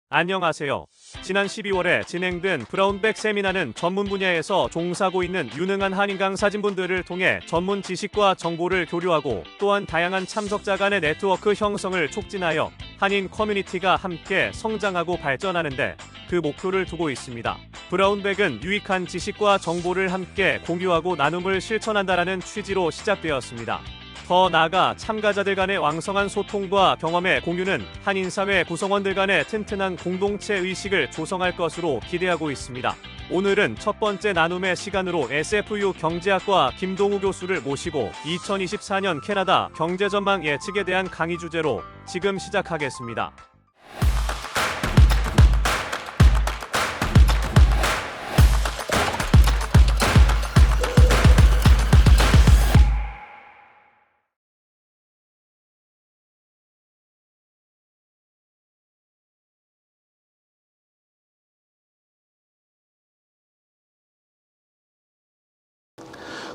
안녕하세요. 지난 12월에 진행된 브라운백 세미나는 전문 분야에서 종사하고 있는 유능한 한인 강사진분들을 통해 전문 지식과 정보를 교류하고 또한 다양한 참석자 간의 네트워크 형성을 촉진하여 한인 커뮤니티가 함께 성장하고 발전하는데 그 목표를 두고 있습니다. 브라운백은 유익한 지식과 정보를 함께 공유하고 나눔을 실천한다라는 취지로 시작되었습니다. 더 나아가 참가자들 간의 왕성한 소통과 경험의 공유는 한인사회 구성원들 간의 튼튼한 공동체 의식을 조성할 것으로 기대하고 있습니다. 오늘은 첫 번째 나눔의 시간으로 SFU 경제학과 김동우 교수를 모시고 2024년 캐나다 경제전망 예측에 대한 강의 주제로 지금 시작하겠습니다.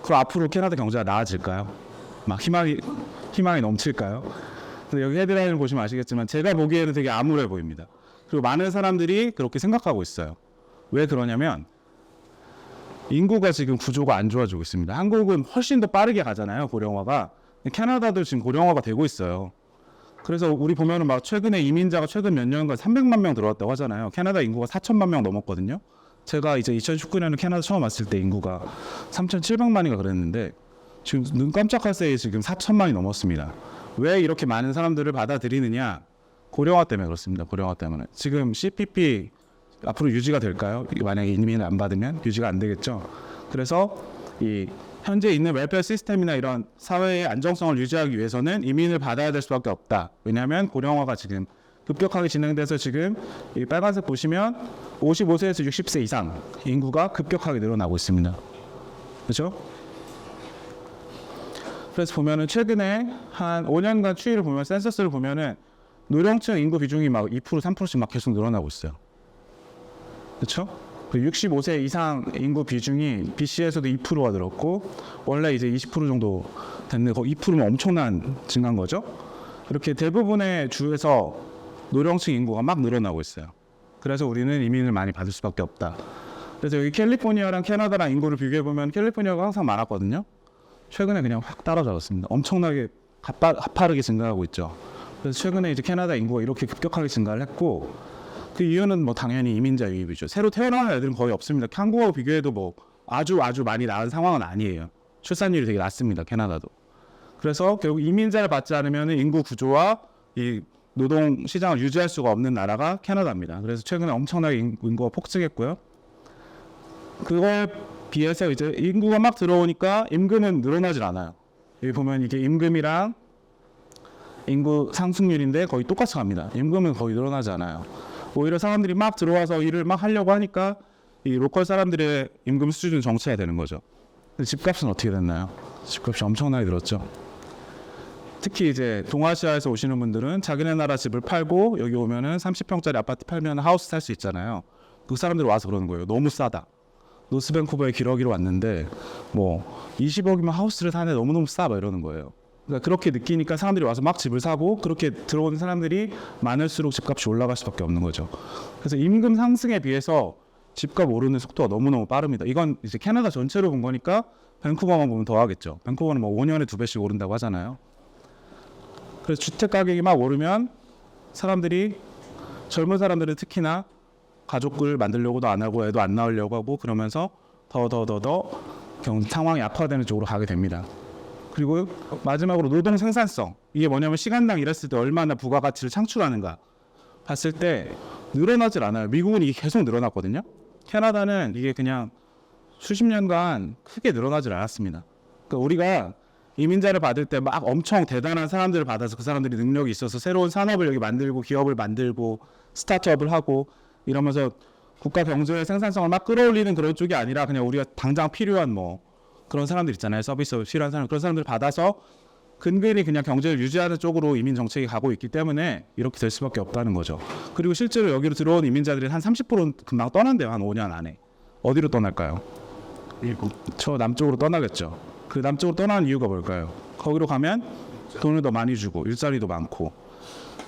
그럼 앞으로 캐나다 경제가 나아질까요? 막 희망이 넘칠까요? 근데 여기 헤드라인을 보시면 아시겠지만 제가 보기에는 되게 암울해 보입니다. 그리고 많은 사람들이 그렇게 생각하고 있어요. 왜 그러냐면 인구가 지금 구조가 안 좋아지고 있습니다. 한국은 훨씬 더 빠르게 가잖아요, 고령화가. 캐나다도 지금 고령화가 되고 있어요. 그래서 우리 보면은 막 최근에 이민자가 최근 몇 년간 300만 명 들어왔다고 하잖아요. 캐나다 인구가 4천만 명 넘었거든요. 제가 이제 2019년에 캐나다 처음 왔을 때 인구가 3,700만이가 그랬는데 지금 눈 깜짝할 새에 지금 4천만이 넘었습니다. 왜 이렇게 많은 사람들을 받아들이느냐? 고령화 때문에 그렇습니다. 고령화 때문에. 지금 CPP 앞으로 유지가 될까요? 만약에 이민을 안 받으면 유지가 안 되겠죠. 그래서 이 현재 있는 웰페어 시스템이나 이런 사회의 안정성을 유지하기 위해서는 이민을 받아야 될 수밖에 없다. 왜냐하면 고령화가 지금 급격하게 진행돼서 지금 이 빨간색 보시면 55세에서 60세 이상 인구가 급격하게 늘어나고 있습니다. 그렇죠? 그래서 보면은 최근에 한 5년간 추이를 보면 센서스를 보면은 노령층 인구 비중이 막 2% 3%씩 막 계속 늘어나고 있어요. 그렇죠? 65세 이상 인구 비중이 BC에서도 2%가 늘었고 원래 이제 20% 정도 됐는데 거의 2%면 엄청난 증가인 거죠. 이렇게 대부분의 주에서 노령층 인구가 막 늘어나고 있어요. 그래서 우리는 이민을 많이 받을 수밖에 없다. 그래서 여기 캘리포니아랑 캐나다랑 인구를 비교해보면 캘리포니아가 항상 많았거든요. 최근에 그냥 확 따라잡았습니다. 엄청나게 가파르게 증가하고 있죠. 그래서 최근에 이제 캐나다 인구가 이렇게 급격하게 증가를 했고 그 이유는 뭐 당연히 이민자 유입이죠. 새로 태어나는 애들은 거의 없습니다. 한국하고 비교해도 뭐 아주 많이 나은 상황은 아니에요. 출산율이 되게 낮습니다. 캐나다도. 그래서 결국 이민자를 받지 않으면 인구 구조와 이 노동 시장을 유지할 수가 없는 나라가 캐나다입니다. 그래서 최근에 엄청나게 인구가 폭증했고요. 그거에 비해서 이제 인구가 막 들어오니까 임금은 늘어나질 않아요. 여기 보면 이게 임금이랑 인구 상승률인데 거의 똑같이 갑니다. 임금은 거의 늘어나지 않아요. 오히려 사람들이 막 들어와서 일을 막 하려고 하니까 이 로컬 사람들의 임금 수준은 정체가 되는 거죠. 근데 집값은 어떻게 됐나요? 집값이 엄청나게 늘었죠. 특히 이제 동아시아에서 오시는 분들은 자기네 나라 집을 팔고 여기 오면은 30평짜리 아파트 팔면 하우스 살 수 있잖아요. 그 사람들이 와서 그러는 거예요. 너무 싸다. 노스밴쿠버에 기러기로 왔는데 뭐 20억이면 하우스를 사는데 너무너무 싸 막 이러는 거예요. 그러니까 그렇게 느끼니까 사람들이 와서 막 집을 사고 그렇게 들어오는 사람들이 많을수록 집값이 올라갈 수밖에 없는 거죠. 그래서 임금 상승에 비해서 집값 오르는 속도가 너무너무 빠릅니다. 이건 이제 캐나다 전체로 본 거니까 밴쿠버만 보면 더 하겠죠. 밴쿠버는 뭐 5년에 2배씩 오른다고 하잖아요. 그래서 주택 가격이 막 오르면 사람들이 젊은 사람들은 특히나 가족을 만들려고도 안 하고 애도 안 낳으려고 하고 그러면서 더 상황이 악화되는 쪽으로 가게 됩니다. 그리고 마지막으로 노동 생산성. 이게 뭐냐면 시간당 일했을 때 얼마나 부가가치를 창출하는가 봤을 때 늘어나질 않아요. 미국은 이게 계속 늘어났거든요. 캐나다는 이게 그냥 수십 년간 크게 늘어나질 않았습니다. 그러니까 우리가 이민자를 받을 때 막 엄청 대단한 사람들을 받아서 그 사람들이 능력이 있어서 새로운 산업을 여기 만들고 기업을 만들고 스타트업을 하고 이러면서 국가 경제의 생산성을 막 끌어올리는 그런 쪽이 아니라 그냥 우리가 당장 필요한 뭐 그런 사람들 있잖아요. 서비스 필요한 사람 그런 사람들을 받아서 근근히 그냥 경제를 유지하는 쪽으로 이민 정책이 가고 있기 때문에 이렇게 될 수밖에 없다는 거죠. 그리고 실제로 여기로 들어온 이민자들이 한 30%는 금방 떠난대요. 한 5년 안에. 어디로 떠날까요? 저 남쪽으로 떠나겠죠. 그 남쪽으로 떠나는 이유가 뭘까요? 거기로 가면 돈을 더 많이 주고 일자리도 많고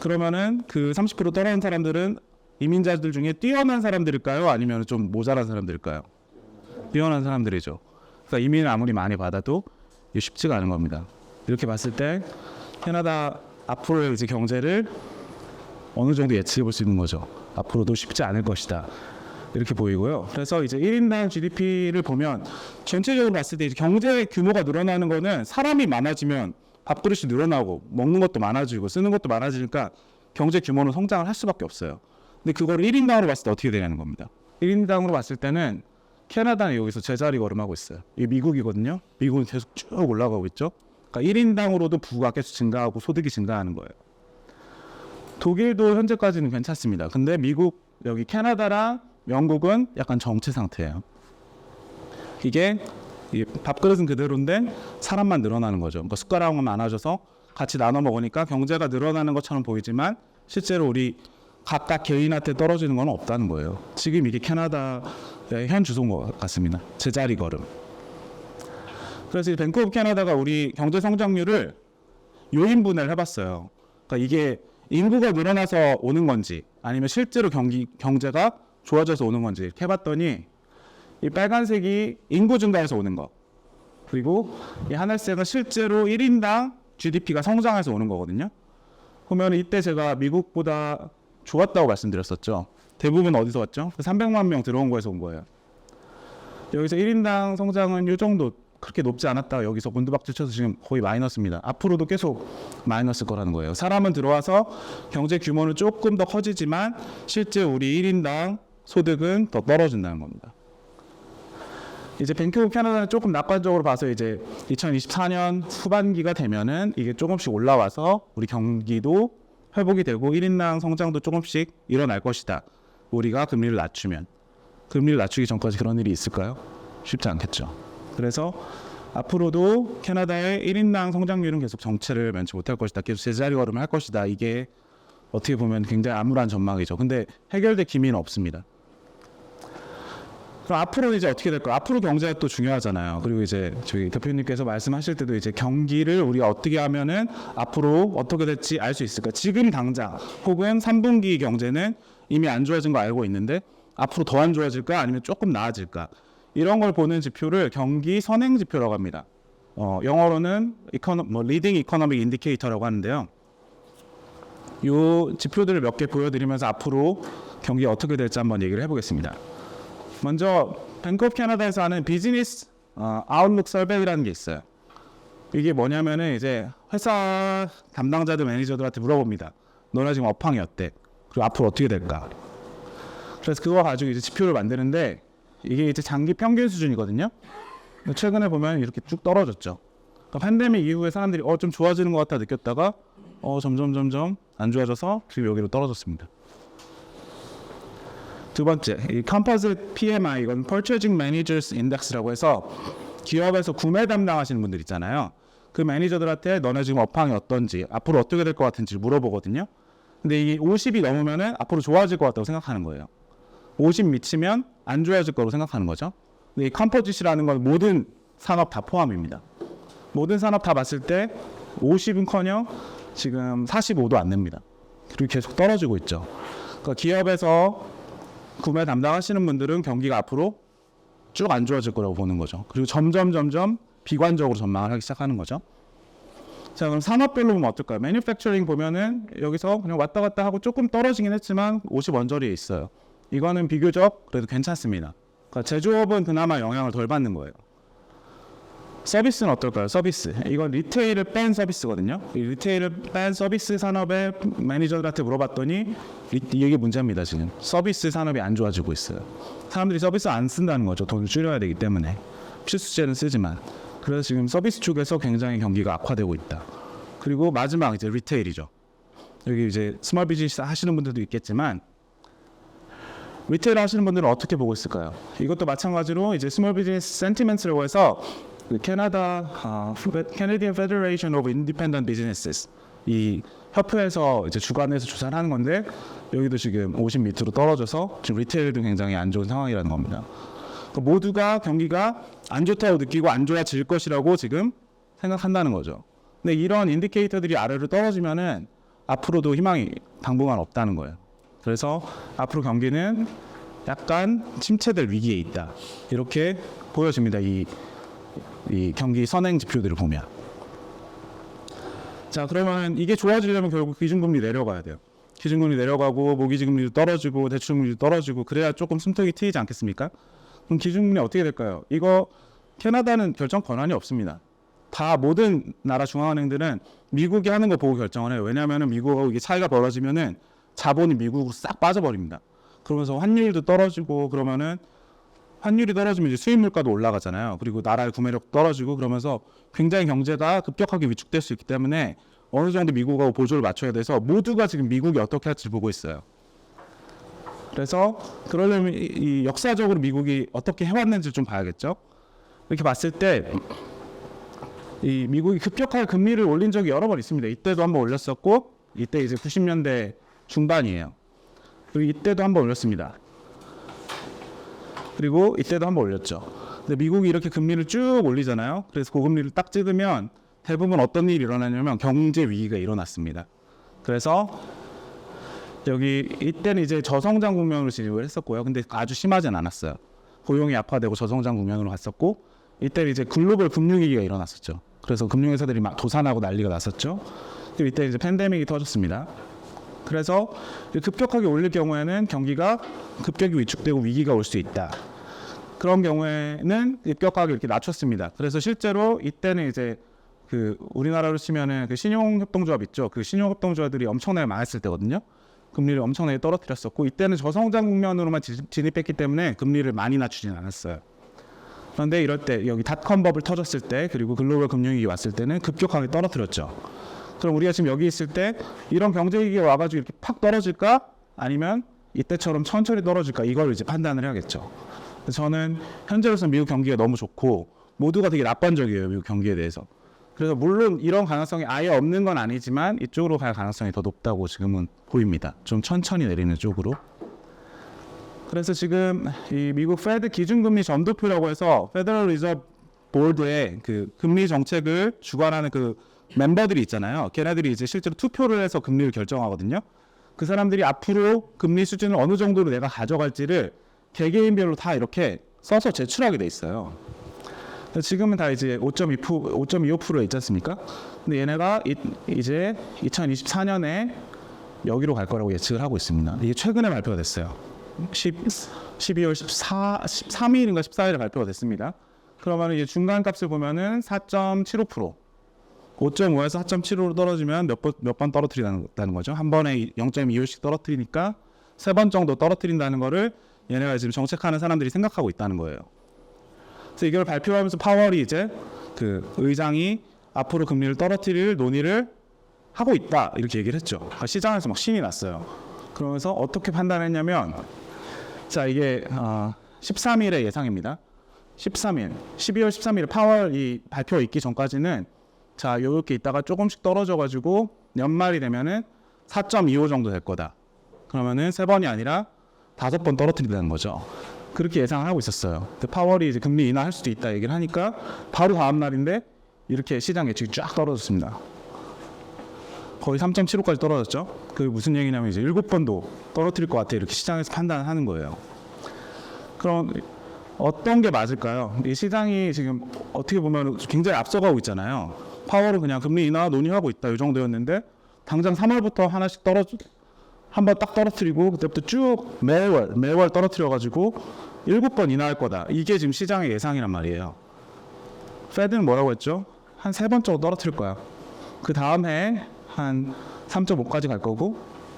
그러면은 그 30% 떠나는 사람들은 이민자들 중에 뛰어난 사람들일까요? 아니면 좀 모자란 사람들일까요? 뛰어난 사람들이죠. 그러니까 이민을 아무리 많이 받아도 이게 쉽지가 않은 겁니다. 이렇게 봤을 때 캐나다 앞으로의 이제 경제를 어느 정도 예측해 볼 수 있는 거죠. 앞으로도 쉽지 않을 것이다. 이렇게 보이고요. 그래서 이제 1인당 GDP를 보면 전체적으로 봤을 때 이제 경제 규모가 늘어나는 거는 사람이 많아지면 밥그릇이 늘어나고 먹는 것도 많아지고 쓰는 것도 많아지니까 경제 규모는 성장을 할 수밖에 없어요. 근데 그거를 1인당으로 봤을 때 어떻게 되냐는 겁니다. 1인당으로 봤을 때는 캐나다는 여기서 제자리 걸음하고 있어요. 이게 미국이거든요. 미국은 계속 쭉 올라가고 있죠. 그러니까 1인당으로도 부가 계속 증가하고 소득이 증가하는 거예요. 독일도 현재까지는 괜찮습니다. 근데 미국, 여기 캐나다랑 영국은 약간 정체 상태예요. 이게 밥그릇은 그대로인데 사람만 늘어나는 거죠. 그러니까 숟가락만 많아져서 같이 나눠 먹으니까 경제가 늘어나는 것처럼 보이지만 실제로 우리 각각 개인한테 떨어지는 건 없다는 거예요. 지금 이게 캐나다의 현 주소인 것 같습니다. 제자리 걸음. 그래서 이 밴쿠버 캐나다가 우리 경제 성장률을 요인분을 해봤어요. 그러니까 이게 인구가 늘어나서 오는 건지 아니면 실제로 경제가 좋아져서 오는 건지 이렇게 해봤더니 이 빨간색이 인구 증가해서 오는 거, 그리고 이 하늘색은 실제로 1인당 GDP가 성장해서 오는 거거든요. 보면 이때 제가 미국보다 좋았다고 말씀드렸었죠. 대부분 어디서 왔죠? 300만 명 들어온 거에서 온 거예요. 여기서 1인당 성장은 이 정도, 그렇게 높지 않았다가 여기서 곤두박질 쳐서 지금 거의 마이너스입니다. 앞으로도 계속 마이너스 거라는 거예요. 사람은 들어와서 경제 규모는 조금 더 커지지만 실제 우리 1인당 소득은 더 떨어진다는 겁니다. 이제 밴쿠버 캐나다는 조금 낙관적으로 봐서 이제 2024년 후반기가 되면은 이게 조금씩 올라와서 우리 경기도 회복이 되고 1인당 성장도 조금씩 일어날 것이다. 우리가 금리를 낮추면. 금리를 낮추기 전까지 그런 일이 있을까요? 쉽지 않겠죠. 그래서 앞으로도 캐나다의 1인당 성장률은 계속 정체를 면치 못할 것이다. 계속 제자리 걸음을 할 것이다. 이게 어떻게 보면 굉장히 암울한 전망이죠. 근데 해결될 기미는 없습니다. 그럼 앞으로는 이제 어떻게 될까요? 앞으로 경제가 또 중요하잖아요. 그리고 이제 저희 대표님께서 말씀하실 때도 이제 경기를 우리가 어떻게 하면은 앞으로 어떻게 될지 알 수 있을까? 지금 당장 혹은 3분기 경제는 이미 안 좋아진 거 알고 있는데 앞으로 더 안 좋아질까? 아니면 조금 나아질까? 이런 걸 보는 지표를 경기 선행 지표라고 합니다. 영어로는 리딩 이코노믹 인디케이터라고 하는데요. 이 지표들을 몇 개 보여드리면서 앞으로 경기가 어떻게 될지 한번 얘기를 해보겠습니다. 먼저 밴쿠버 캐나다에서 하는 비즈니스 아웃룩 서베이라는 게 있어요. 이게 뭐냐면은 이제 회사 담당자들 매니저들한테 물어봅니다. 너네 지금 업황이 어때? 그리고 앞으로 어떻게 될까? 그래서 그거 가지고 이제 지표를 만드는데 이게 이제 장기 평균 수준이거든요. 최근에 보면 이렇게 쭉 떨어졌죠. 그러니까 팬데믹 이후에 사람들이 좀 좋아지는 것 같다 느꼈다가 점점 안 좋아져서 지금 여기로 떨어졌습니다. 두 번째, 이 컴포짓 PMI, 이건 Purchasing Managers Index라고 해서 기업에서 구매 담당하시는 분들 있잖아요. 그 매니저들한테 너네 지금 업황이 어떤지, 앞으로 어떻게 될 것 같은지 물어보거든요. 근데 이 50이 넘으면은 앞으로 좋아질 것 같다고 생각하는 거예요. 50 미치면 안 좋아질 거로 생각하는 거죠. 근데 이 컴포짓이라는 건 모든 산업 다 포함입니다. 모든 산업 다 봤을 때 50은커녕 지금 45도 안 됩니다. 그리고 계속 떨어지고 있죠. 그러니까 기업에서 구매 담당하시는 분들은 경기가 앞으로 쭉 안 좋아질 거라고 보는 거죠. 그리고 점점 비관적으로 전망을 하기 시작하는 거죠. 자, 그럼 산업별로 보면 어떨까요? 매니팩처링 보면은 여기서 그냥 왔다 갔다 하고 조금 떨어지긴 했지만 50 언저리에 있어요. 이거는 비교적 그래도 괜찮습니다. 그러니까 제조업은 그나마 영향을 덜 받는 거예요. 서비스는 어떨까요? 서비스. 이건 리테일을 뺀 서비스거든요. 이 리테일을 뺀 서비스 산업의 매니저들한테 물어봤더니 이게 문제입니다. 지금 서비스 산업이 안 좋아지고 있어요. 사람들이 서비스 안 쓴다는 거죠. 돈을 줄여야 되기 때문에. 필수제는 쓰지만. 그래서 지금 서비스 쪽에서 굉장히 경기가 악화되고 있다. 그리고 마지막 이제 리테일이죠. 여기 이제 스몰 비즈니스 하시는 분들도 있겠지만 리테일 하시는 분들은 어떻게 보고 있을까요? 이것도 마찬가지로 이제 스몰 비즈니스 센티멘트라고 해서 Canadian Federation of Independent Businesses 이 협회에서 이제 주관해서 조사를 하는 건데 여기도 지금 50 밑으로 떨어져서 지금 리테일도 굉장히 안 좋은 상황이라는 겁니다. 그러니까 모두가 경기가 안 좋다고 느끼고 안 좋아질 것이라고 지금 생각한다는 거죠. 근데 이런 인디케이터들이 아래로 떨어지면은 앞으로도 희망이 당분간 없다는 거예요. 그래서 앞으로 경기는 약간 침체될 위기에 있다. 이렇게 보여집니다. 이 경기 선행 지표들을 보면. 자, 그러면 이게 좋아지려면 결국 기준금리 내려가야 돼요. 기준금리 내려가고 모기지금리도 떨어지고 대출금리도 떨어지고 그래야 조금 숨통이 트이지 않겠습니까? 그럼 기준금리 어떻게 될까요? 이거 캐나다는 결정 권한이 없습니다. 다 모든 나라 중앙은행들은 미국이 하는 거 보고 결정을 해요. 왜냐하면 미국하고 이게 차이가 벌어지면은 자본이 미국으로 싹 빠져버립니다. 그러면서 환율도 떨어지고 그러면은 환율이 떨어지면 이제 수입 물가도 올라가잖아요. 그리고 나라의 구매력 떨어지고 그러면서 굉장히 경제가 급격하게 위축될 수 있기 때문에 어느 정도 미국하고 보조를 맞춰야 돼서 모두가 지금 미국이 어떻게 할지 보고 있어요. 그래서 그러려면 이 역사적으로 미국이 어떻게 해왔는지 좀 봐야겠죠. 이렇게 봤을 때 이 미국이 급격하게 금리를 올린 적이 여러 번 있습니다. 이때도 한번 올렸었고 이때 이제 90년대 중반이에요. 그리고 이때도 한번 올렸습니다. 그리고 이때도 한번 올렸죠. 근데 미국이 이렇게 금리를 쭉 올리잖아요. 그래서 고금리를 딱 찍으면 대부분 어떤 일이 일어나냐면 경제 위기가 일어났습니다. 그래서 여기 이때는 이제 저성장 국면으로 진입을 했었고요. 근데 아주 심하진 않았어요. 고용이 악화되고 저성장 국면으로 갔었고 이때는 이제 글로벌 금융위기가 일어났었죠. 그래서 금융회사들이 막 도산하고 난리가 났었죠. 그리고 이때 이제 팬데믹이 터졌습니다. 그래서 급격하게 올릴 경우에는 경기가 급격히 위축되고 위기가 올 수 있다. 그런 경우에는 급격하게 이렇게 낮췄습니다. 그래서 실제로 이때는 이제 그 우리나라로 치면은 그 신용협동조합 있죠. 그 신용협동조합들이 엄청나게 많았을 때거든요. 금리를 엄청나게 떨어뜨렸었고 이때는 저성장 국면으로만 진입했기 때문에 금리를 많이 낮추진 않았어요. 그런데 이럴 때 여기 닷컴 버블 터졌을 때 그리고 글로벌 금융위기 왔을 때는 급격하게 떨어뜨렸죠. 그럼 우리가 지금 여기 있을 때 이런 경제위기가 와가지고 이렇게 팍 떨어질까? 아니면 이때처럼 천천히 떨어질까? 이걸 이제 판단을 해야겠죠. 저는 현재로서 미국 경기가 너무 좋고 모두가 되게 낙관적이에요. 미국 경기에 대해서. 그래서 물론 이런 가능성이 아예 없는 건 아니지만 이쪽으로 갈 가능성이 더 높다고 지금은 보입니다. 좀 천천히 내리는 쪽으로. 그래서 지금 이 미국 페드 기준금리 점도표라고 해서 페더럴 리저브 보드의 그 금리 정책을 주관하는 그 멤버들이 있잖아요. 걔네들이 이제 실제로 투표를 해서 금리를 결정하거든요. 그 사람들이 앞으로 금리 수준을 어느 정도로 내가 가져갈지를 개개인별로 다 이렇게 써서 제출하게 돼 있어요. 지금은 다 이제 5.25%에 있지 않습니까? 근데 얘네가 이제 2024년에 여기로 갈 거라고 예측을 하고 있습니다. 이게 최근에 발표가 됐어요. 12월 13일인가 14일에 발표가 됐습니다. 그러면 이제 중간 값을 보면은 4.75%, 5.5에서 4.75로 떨어지면 몇 번 떨어뜨린다는 거죠. 한 번에 0.25씩 떨어뜨리니까 3번 정도 떨어뜨린다는 거를 얘네가 지금 정책하는 사람들이 생각하고 있다는 거예요. 그래서 이걸 발표하면서 파월이 이제 그 의장이 앞으로 금리를 떨어뜨릴 논의를 하고 있다 이렇게 얘기를 했죠. 그러니까 시장에서 막 신이 났어요. 그러면서 어떻게 판단했냐면 자 이게 13일의 예상입니다. 12월 13일 파월 이 발표 있기 전까지는 자 이렇게 있다가 조금씩 떨어져가지고 연말이 되면은 4.25 정도 될 거다. 그러면은 3번이 아니라 5번 떨어뜨린다는 거죠. 그렇게 예상을 하고 있었어요. 근데 파월이 이제 금리 인하할 수도 있다 얘기를 하니까 바로 다음 날인데 이렇게 시장 예측이 쫙 떨어졌습니다. 거의 3.75까지 떨어졌죠. 그게 무슨 얘기냐면 이제 7번도 떨어뜨릴 것 같아 이렇게 시장에서 판단하는 거예요. 그럼 어떤 게 맞을까요? 이 시장이 지금 어떻게 보면 굉장히 앞서가고 있잖아요. 파월은 그냥 금리 인하 논의하고 있다 이 정도였는데 당장 3월부터 하나씩 한번 딱 떨어뜨리고 그때부터 쭉 매월 떨어뜨려가지고 7번 인하할 거다. 이게 지금 시장의 예상이란 말이에요. 페드는 뭐라고 했죠? 한 3번 정도 떨어뜨릴 거야. 그 다음 해 한 3.5까지 갈 거고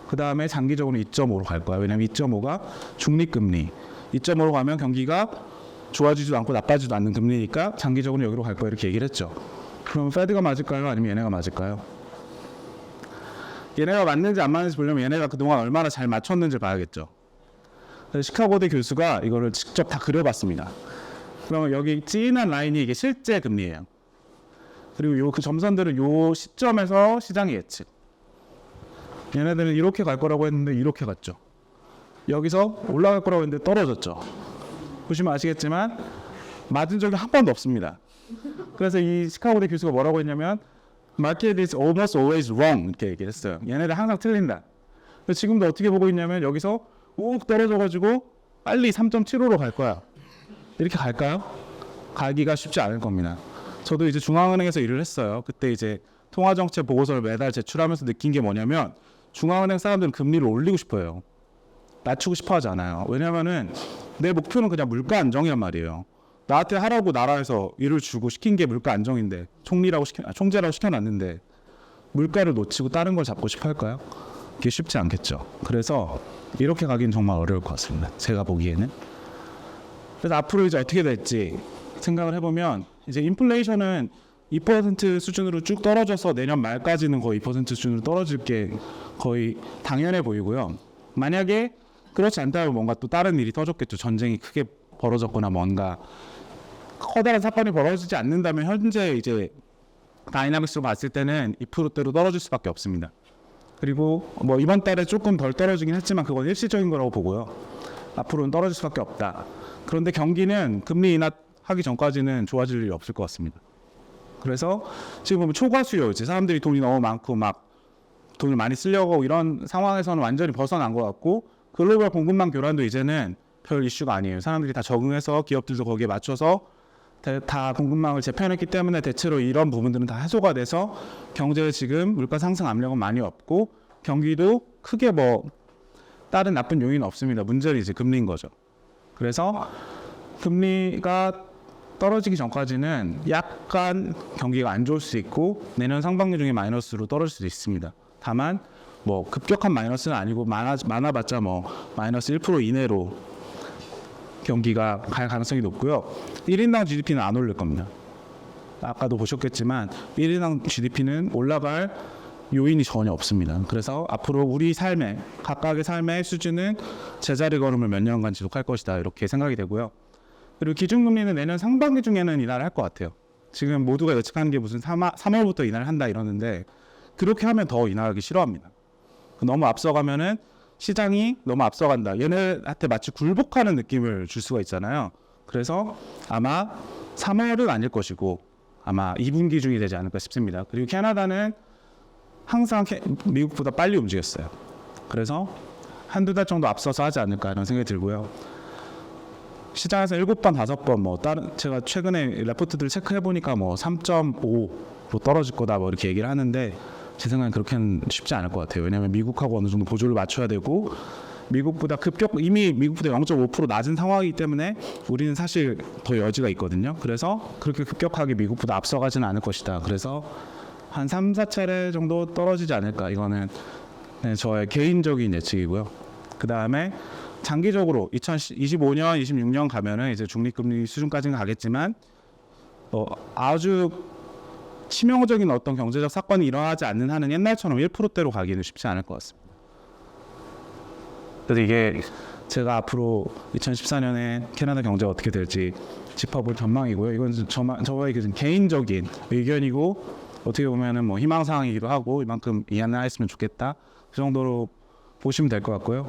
그 다음에 장기적으로 2.5로 갈 거야. 왜냐면 2.5가 중립금리. 2.5로 가면 경기가 좋아지지도 않고 나빠지도 않는 금리니까 장기적으로 여기로 갈 거야 이렇게 얘기를 했죠. 그럼 페드가 맞을까요? 아니면 얘네가 맞을까요? 얘네가 맞는지 안 맞는지 보려면 얘네가 그동안 얼마나 잘 맞췄는지 봐야겠죠. 그래서 시카고대 교수가 이거를 직접 다 그려봤습니다. 그러면 여기 진한 라인이 이게 실제 금리예요. 그리고 그 점선들은 요 시점에서 시장의 예측. 얘네들은 이렇게 갈 거라고 했는데 이렇게 갔죠. 여기서 올라갈 거라고 했는데 떨어졌죠. 보시면 아시겠지만 맞은 적이 한 번도 없습니다. 그래서 이 시카고대 교수가 뭐라고 했냐면 Market is almost always wrong 이렇게 얘기를 했어요. 얘네들 항상 틀린다. 근데 지금도 어떻게 보고 있냐면 여기서 욱 떨어져가지고 빨리 3.75로 갈 거야. 이렇게 갈까요? 가기가 쉽지 않을 겁니다. 저도 이제 중앙은행에서 일을 했어요. 그때 이제 통화정책 보고서를 매달 제출하면서 느낀 게 뭐냐면 중앙은행 사람들은 금리를 올리고 싶어요. 낮추고 싶어 하지 않아요. 왜냐면은 내 목표는 그냥 물가 안정이란 말이에요. 나한테 하라고 나라에서 일을 주고 시킨 게 물가 안정인데 총재라고 시켜놨는데 물가를 놓치고 다른 걸 잡고 싶어 할까요? 그게 쉽지 않겠죠. 그래서 이렇게 가긴 정말 어려울 것 같습니다. 제가 보기에는. 그래서 앞으로 이제 어떻게 될지 생각을 해보면 이제 인플레이션은 2% 수준으로 쭉 떨어져서 내년 말까지는 거의 2% 수준으로 떨어질 게 거의 당연해 보이고요. 만약에 그렇지 않다면 뭔가 또 다른 일이 터졌겠죠. 전쟁이 크게 벌어졌거나 뭔가 커다란 사건이 벌어지지 않는다면 현재 이제 다이나믹스로 봤을 때는 2%대로 떨어질 수밖에 없습니다. 그리고 뭐 이번 달에 조금 덜 떨어지긴 했지만 그건 일시적인 거라고 보고요. 앞으로는 떨어질 수밖에 없다. 그런데 경기는 금리 인하하기 전까지는 좋아질 일이 없을 것 같습니다. 그래서 지금 보면 초과 수요, 이제 사람들이 돈이 너무 많고 막 돈을 많이 쓰려고 하고 이런 상황에서는 완전히 벗어난 것 같고 글로벌 공급망 교란도 이제는 별 이슈가 아니에요. 사람들이 다 적응해서 기업들도 거기에 맞춰서 다 공급망을 재편했기 때문에 대체로 이런 부분들은 다 해소가 돼서 경제에 지금 물가 상승 압력은 많이 없고 경기도 크게 뭐 다른 나쁜 요인은 없습니다. 문제는 이제 금리인 거죠. 그래서 금리가 떨어지기 전까지는 약간 경기가 안 좋을 수 있고 내년 상반기 중에 마이너스로 떨어질 수도 있습니다. 다만 뭐 급격한 마이너스는 아니고 많아봤자 뭐 마이너스 1% 이내로 경기가 갈 가능성이 높고요. 1인당 GDP는 안 오를 겁니다. 아까도 보셨겠지만 1인당 GDP는 올라갈 요인이 전혀 없습니다. 그래서 앞으로 우리 삶의 각각의 삶의 수준은 제자리 걸음을 몇 년간 지속할 것이다 이렇게 생각이 되고요. 그리고 기준금리는 내년 상반기 중에는 인하를 할 것 같아요. 지금 모두가 예측하는 게 무슨 3월부터 인하를 한다 이러는데 그렇게 하면 더 인하하기 싫어합니다. 너무 앞서가면은 시장이 너무 앞서간다. 얘네한테 마치 굴복하는 느낌을 줄 수가 있잖아요. 그래서 아마 3월은 아닐 것이고 아마 2분기 중이 되지 않을까 싶습니다. 그리고 캐나다는 항상 미국보다 빨리 움직였어요. 그래서 한두 달 정도 앞서서 하지 않을까 이런 생각이 들고요. 시장에서 7번, 5번 뭐 다른 제가 최근에 레포트들 체크해 보니까 뭐 3.5로 떨어질 거다 뭐 이렇게 얘기를 하는데 제 생각엔 그렇게는 쉽지 않을 것 같아요. 왜냐하면 미국하고 어느 정도 보조를 맞춰야 되고 이미 미국보다 0.5% 낮은 상황이기 때문에 우리는 사실 더 여지가 있거든요. 그래서 그렇게 급격하게 미국보다 앞서가지는 않을 것이다. 그래서 한 3, 4차례 정도 떨어지지 않을까. 이거는 저의 개인적인 예측이고요. 그 다음에 장기적으로 2025년, 26년 가면은 이제 중립금리 수준까지는 가겠지만 아주 치명적인 어떤 경제적 사건이 일어나지 않는 한은 옛날처럼 1%대로 가기는 쉽지 않을 것 같습니다. 그래서 이게 제가 앞으로 2014년에 캐나다 경제가 어떻게 될지 짚어볼 전망이고요. 이건 저의 개인적인 의견이고 어떻게 보면은 뭐 희망사항이기도 하고 이만큼 이해는 했으면 좋겠다. 그 정도로 보시면 될 것 같고요.